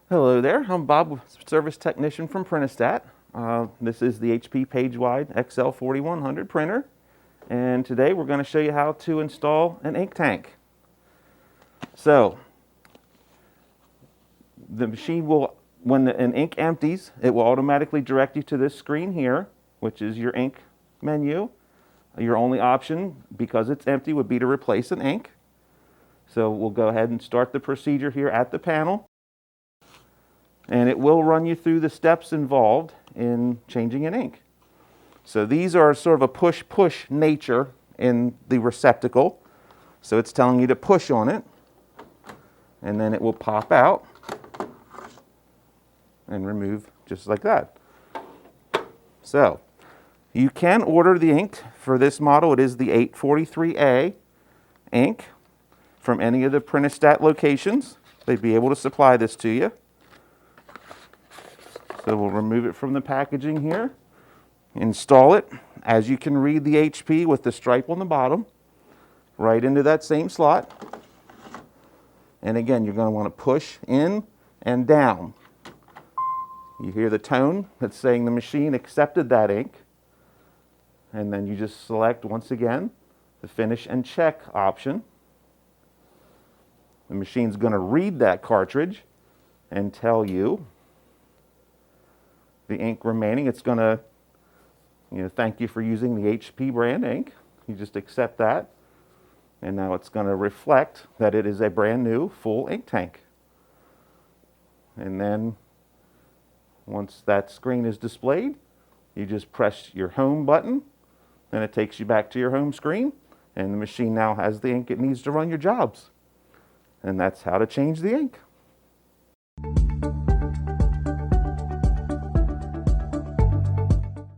Hello there, I'm Bob, service technician from Printastat. This is the HP PageWide XL 4100 printer, and today we're going to show you how to install an ink tank. So, the machine will, when an ink empties, it will automatically direct you to this screen here, which is your ink menu. Your only option, because it's empty, would be to replace an ink. So we'll go ahead and start the procedure here at the panel. And it will run you through the steps involved in changing an ink. So these are sort of a push-push nature in the receptacle. So it's telling you to push on it, and then it will pop out and remove just like that. So you can order the ink for this model. It is the 843A ink from any of the Printastat locations. They'd be able to supply this to you. So we'll remove it from the packaging here, install it, as you can read the HP with the stripe on the bottom, right into that same slot. And again, you're going to want to push in and down. You hear the tone that's saying the machine accepted that ink. And then you just select, once again, the finish and check option. The machine's going to read that cartridge and tell you the ink remaining. It's going to, thank you for using the HP brand ink. You just accept that. And now it's going to reflect that it is a brand new full ink tank. And then once that screen is displayed, you just press your home button, and it takes you back to your home screen, and the machine now has the ink it needs to run your jobs. And that's how to change the ink.